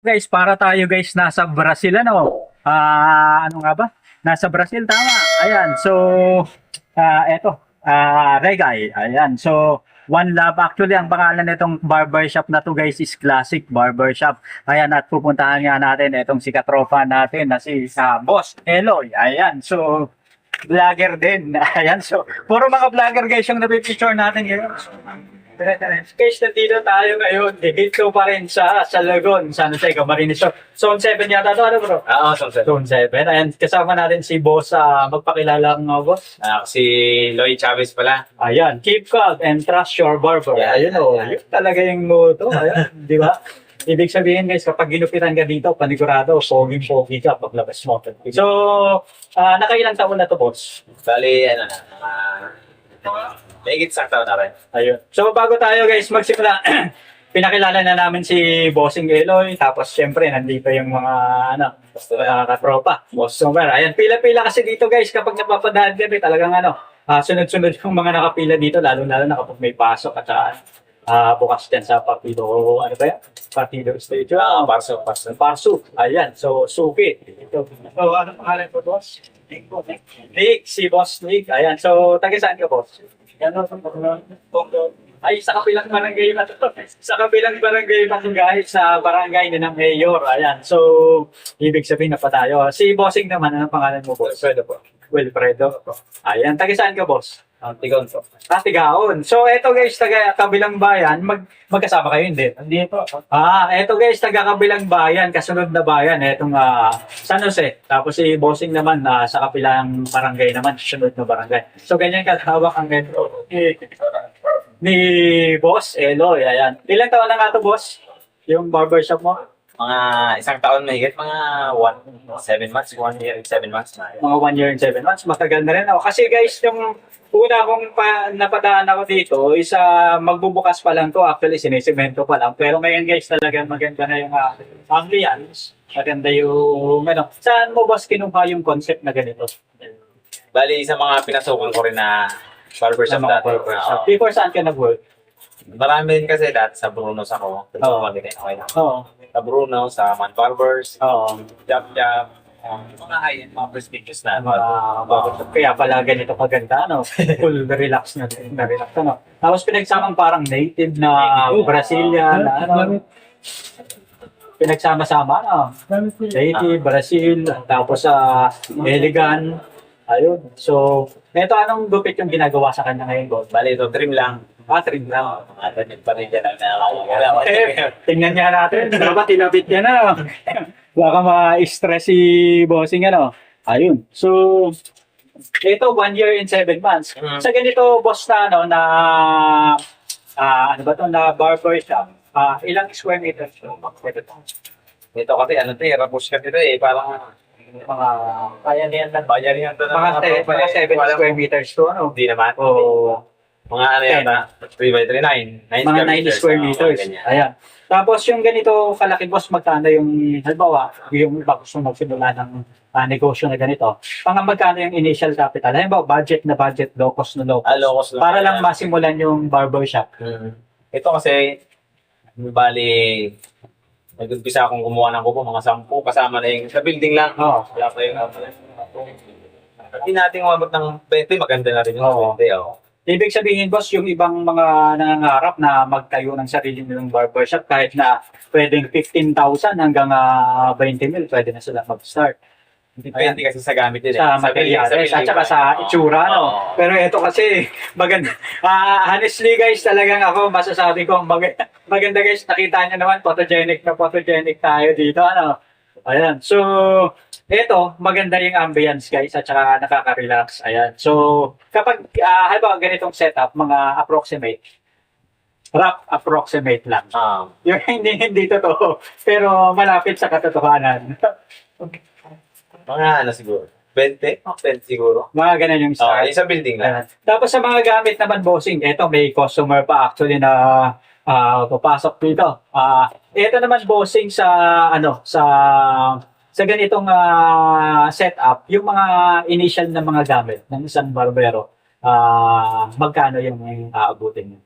Guys, para tayo guys nasa Brazil ano. Ano nga ba? Nasa Brazil tama. Ayan. So eto. Reggae. Ayan. So One Love actually ang pangalan nitong barbershop na to guys is Classic Barbershop. Ayan at pupuntahan nga natin itong si katropa natin na si Boss Eloy. Ayan. So vlogger din. Ayan. So puro mga vlogger guys yung napipicture natin ngayon. Guys, nandito tayo ngayon. Dito pa rin sa Lagon, San Jose, Camarines. So, Zone 7 yata ito, ano bro? Oo, Zone 7. Zone 7. Ayan, kasama natin si Boss, magpakilala ng boss. Si Lloyd Chavez pala. Ayan, keep calm and trust your barber. Yeah, Ayun o, yun talaga yung motto. Ayan, di ba? Ibig sabihin guys, kapag ginupitan ka dito, panigurado, poging-pogi ka paglabas mo. So, nakailang taon na to, boss? Bali, ano na, mahigit isang taon na rin. Ayun. So bago tayo guys magsimula, pinakilala na namin si Bossing Eloy, tapos syempre nandito yung mga katropa. Boss Somer. Ayan, pila-pila kasi dito guys kapag napapadaan kami talagang sunod-sunod yung mga nakapila dito, lalo-lalo na kapag may pasok at bukas din sa partido, ano ba yan? Partido Stadium. Parso. Ayan, so Suki. Ito. So ano pangalan ko, boss? Nick, si Boss Nick. Ayan, so taga saan ka, boss? Ay, sa kabilang barangay na to. Sa kabilang barangay na to guys, sa barangay ni ng Mayor. Ayan, so ibig sabihin na pa tayo. Si Bossing naman, anong pangalan mo, boss? Wilfredo po. Wilfredo. Ayan, taga saan ka, boss? Tigaon po. Tigaon. So eto guys, taga kabilang bayan, magkasama kayo hindi? Hindi po. Eto guys, taga kabilang bayan, kasunod na bayan, etong San Jose. Tapos si Bossing naman sa kabilang barangay naman, sunod na barangay. So ganyan kalawak ang metro ni Boss Eloy. Ayan. Ilang taon na nga to, boss? Yung barbershop mo? Mga isang taon mahigit, mga 7 months, 1 year and 7 months na. Mga 1 year and 7 months. Matagal na rin ako. Kasi guys, yung una kong napadaan ako dito is magbubukas pa lang to. Actually, sinisemento pa lang. Pero ngayon guys, talagang maganda na yung ambience. Maganda yung Saan mo boss kinuha yung concept na ganito? Bali, sa mga pinasukan ko rin na barbershop Sa mga dati. barbershop. Before saan ka nag-work? Marami din kasi dati sa Bruno's ako. Oo. Oo. Sa Bruno, sa Man Barbers, Oo. Jab, mga high-end, mga prestigious na. Kaya pala ganito kaganda, full relax na relax, Tapos pinagsamang parang native na Brazilian, pinagsama-sama, Native, Brazil, tapos elegant. Ayun. So, ito anong gupit yung ginagawa sa kanya ngayon, God? Bali, ito, trim lang. Trim lang. Ganyan pa rin dyan. Tingnan niya natin. Dapat tinapit niya na. Baka ma-stress si Bossing, Ayun. So, ito, 1 year and 7 months. Sa ganito, boss na, na barbershop, ilang square meters? Ito kasi, rapos ka dito parang Mga, bayan to mga 7 square meters to, Hindi naman. Mga 3 by 3, 9. Mga 90 square meters. Ayan. Tapos yung ganito kalaki, boss, magkano yung, halimbawa, yung iba gusto magsimula ng negosyo na ganito, magkano yung initial capital? Halimbawa, budget, low cost na low cost. Low cost lang. Para lang masimulan yung barbershop. Ito kasi, bali, nag-umpisa akong gumawa ng kuko, mga 10, kasama na yung sa building lang. Oo. Wala pa yung hindi natin umabot ng 20, maganda na rin yung 20. Ibig sabihin, boss, yung ibang mga nangangarap na magtayo ng sarili nilang barbershop, kahit na pwedeng 15,000 hanggang 20,000, pwede na sila mag-start. Hindi kasi sa gamit din. Sa materials, at saka sa itsura, Pero ito kasi, maganda. Honestly, guys, talagang ako, masasabi ko, maganda, guys, nakita niyo naman, photogenic tayo dito, Ayan. So, ito, maganda yung ambience, guys, at saka nakaka-relax. Ayan. So, kapag, halimbawa, ganitong setup, mga rough approximate lang. Yung hindi totoo, pero malapit sa katotohanan. Mga siguro, 20 siguro. Mga ganun yung start. Sa building lang. Tapos sa mga gamit naman, bossing, ito may customer pa actually na papasok dito. Ito naman, bossing, sa ganitong setup, yung mga initial na mga gamit ng isang barbero, magkano yung aabutin niyo?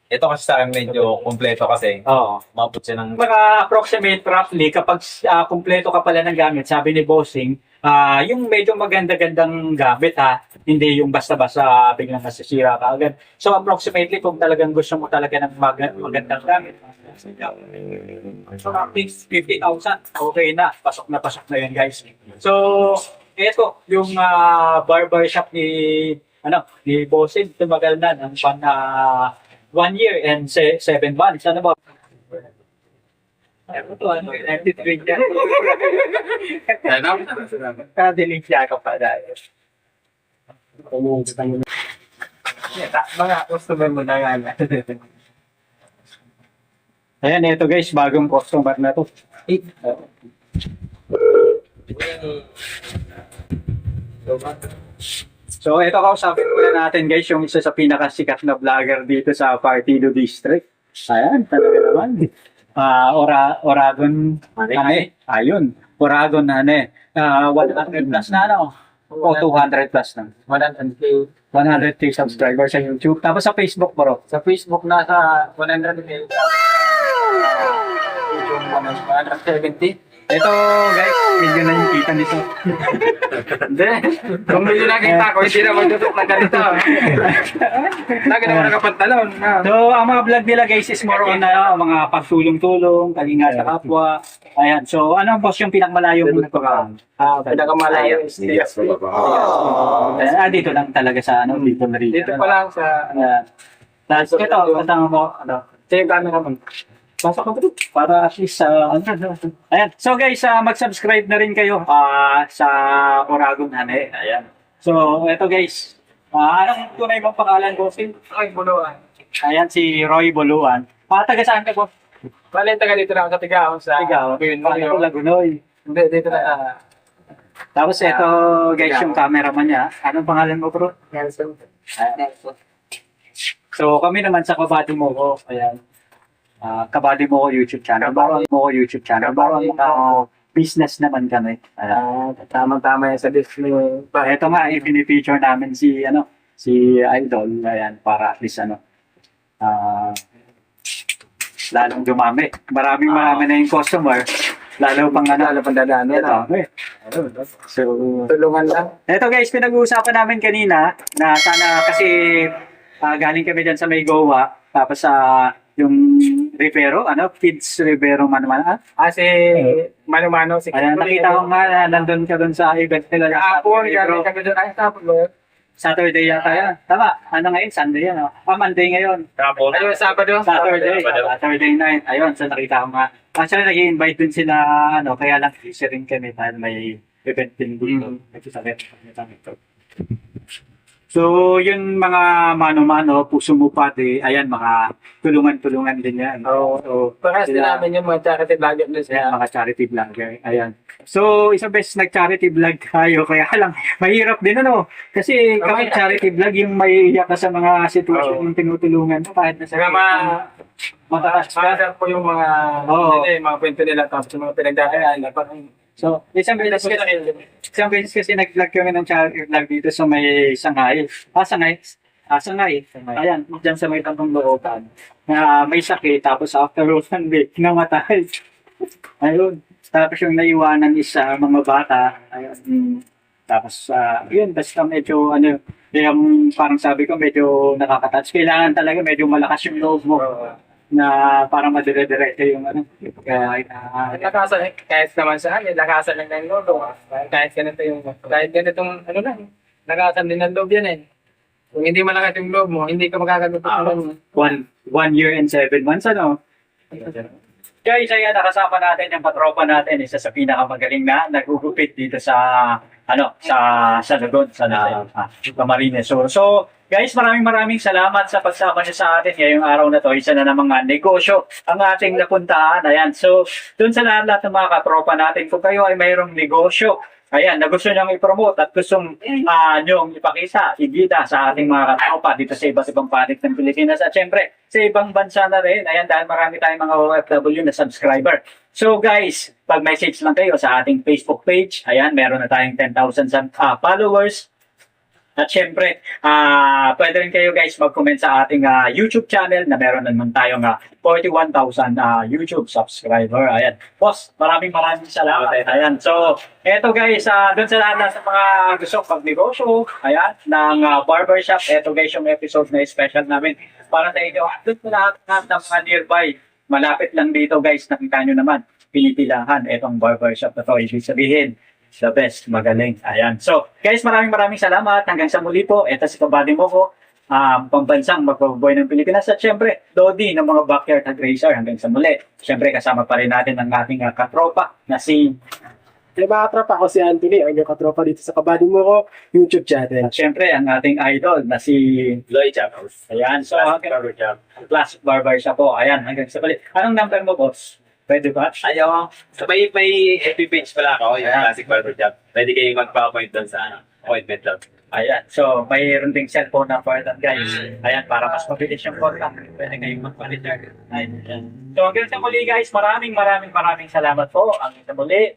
Ito kasi sa akin medyo kompleto kasi. Oo. Mabot siya ng... Mga approximate roughly, kapag kumpleto ka pala ng gamit, sabi ni Bossing, yung medyo maganda-gandang gamit ha, hindi yung basta-basta biglang nasisira ka agad. So approximately, kung talagang gusto mo talaga ng magandang gamit, so at least 50,000, okay na. Pasok na yun guys. So, ito, yung barber shop ni Bossing, tumagal na ng 1 year and 7 months. Ano ba? Ano to? 93 niya. Kadiling siya ka pa dahil. Mga customer mo na nga. Ayan, ito guys, bagong customer na to. So, ito kausapin muna natin guys, yung isa sa pinakasikat na vlogger dito sa Partido District. Ayan, talaga naman. Oragon Hane. Ayun, Oragon Hane. 100 plus na ano? O 200 plus na. 100K subscribers sa YouTube. Tapos sa Facebook bro. Sa Facebook nasa 100K. YouTube 170. Ito guys, medyo na yung kita nito. Hindi. Kung medyo nakita ko, hindi na magtutok na ganito. Lagi naman nakapantalon. So, ang mga vlog nila guys is more on mga pagtulong-tulong, kalinga sa kapwa. Ayan. So, ano boss yung pinakmalayo mo nagpakaan? Pinakamalayo is Yes. Dito lang talaga sa dito na rin. dito pa lang sa... Tapos ito, katama mo, Ito yung camera mo. pasok ko dito para at least ayan. So guys, mag-subscribe na rin kayo sa Oragon Hane. Ayan. So, ito guys. Anong tunay mong pangalan ko? Ay, buluan. Ayan, si Roy Buluan. Taga saan ka po? Bale, taga dito lang sa Tigaon sa... Tigaw. Tigaon. Lagunoy. Hindi, dito na. Tapos ito guys, yung cameraman niya. Anong pangalan mo bro? Nelson. So, kami naman sa Kabady mo ko. Ayan. Kabady mo ko YouTube channel. Bawang business naman kami. Tama-tama yan sa Disney. Ito nga, i-feature namin si Idol. Ayan, para at least lalong dumami. Marami na yung customer. Lalo pang dadaan nila. So, Tulungan lang. eto guys, pinag-uusapan namin kanina na sana kasi galing kami dyan sa may Goa. Tapos yung Rivero, Kids Rivero Mano-Mano. Si Mano-Mano. Si Ayan, nakita ko nga nandun ka dun sa event nila. Kahapon, galing kami doon. Ay, tapos mo. Saturday yata yan. Tama, ano ngayon? Sunday yan. Monday ngayon. Tapos, Ayun, Sabado. Saturday night. Ayun, so nakita ko nga. Actually, nag-i-invite din sila, kaya lang busy rin kami dahil may event din dito. So, yun mga mano-mano, puso mo pati, ayan, mga tulungan-tulungan din yan. So, Parehas din namin yung mga charity vlogger doon ayan, siya. mga charity vlogger. Ayan. So, isang beses nag-charity vlog tayo, kaya lang, mahirap din Kasi kapag charity vlog, yung may iyak ka sa mga sitwasyon yung tinutulungan mo, kahit nasa Saka mataas ka. Mahal po yung mga mga kwento nila tapos yung mga pinagdadaan na parang So, isang beses kasi nag-vlog kami ng charity vlog dito sa may Sangay. Sangay. Ayan, dyan sa may Tangkong Looban. Na may sakit, tapos after 1 week, namatay. Ayun. Tapos yung naiwanan is mga bata. Ayun. Tapos, yun, basta medyo, yung parang sabi ko, medyo nakaka-touch. Kailangan talaga medyo malakas yung loob mo na parang madire-diretso yung lakasan kahit naman sa akin, lakasan lang ng loob. Kahit ganitong lang, lakasan din ng loob yan eh. Kung hindi malakas yung loob mo, hindi ka makakagutot ng 1 year and 7 months, Guys, ayan, nakasama natin yung patropa natin, isa sa pinakamagaling na nagugupit dito sa Luzon, sa Camarines. So, guys, maraming salamat sa pagsama niyo sa atin ngayong araw na to. Isa na ng mga negosyo ang ating napuntahan. Ayan, so, dun sa lahat ng mga katropa natin, kung kayo ay mayroong negosyo, ayan, na gusto niyang i-promote at gustong niyong ipakita, igita sa ating mga katropa dito sa iba't ibang panig ng Pilipinas at syempre sa ibang bansa na rin. Ayan, dahil marami tayong mga OFW na subscriber. So guys, pag-message lang kayo sa ating Facebook page. Ayan, meron na tayong 10,000 followers. At syempre, pwede rin kayo guys mag-comment sa ating YouTube channel na meron naman tayong 41,000 YouTube subscriber. Ayan. Boss, maraming salamat. Ayan. So, eto guys, dun sa lahat sa mga gusto pag-negosyo, ayan, ng barbershop, eto guys yung episode na special namin para sa inyo. Dun sa lahat ng mga nearby, malapit lang dito guys, nakita nyo naman, pinipilahan etong barbershop na to. Ibig sabihin, the best, magaling. Ayan. So, guys, maraming salamat. Hanggang sa muli po. Ito si Kabady mo ko, pambansang magbaboy ng Pilipinas. At syempre, Lodi ng mga backyard at racer. Hanggang sa muli. Syempre, kasama pa rin natin ang ating katropa na si... Hey mga katropa, ako si Anthony, ang inyong katropa dito sa Kabady mo ko YouTube channel. At syempre, ang ating idol na si... Lloyd Chapels. Ayan. So, Classic Barbershop. Classic Barbershop po. Ayan. Hanggang sa muli. Anong number mo, boss? Pwede ba? Ayaw. So, may FB page pala ako, yung Classic Barbershop. Pwede kayong magpa-appoint doon sa appointment lang. Ayan. So, mayroon ding cellphone number doon, guys. Ayan, para mas mabilis yung contact. Pwede kayong magpa-return. Ayan. So, hanggang sa muli, guys. Maraming salamat po. Hanggang sa muli.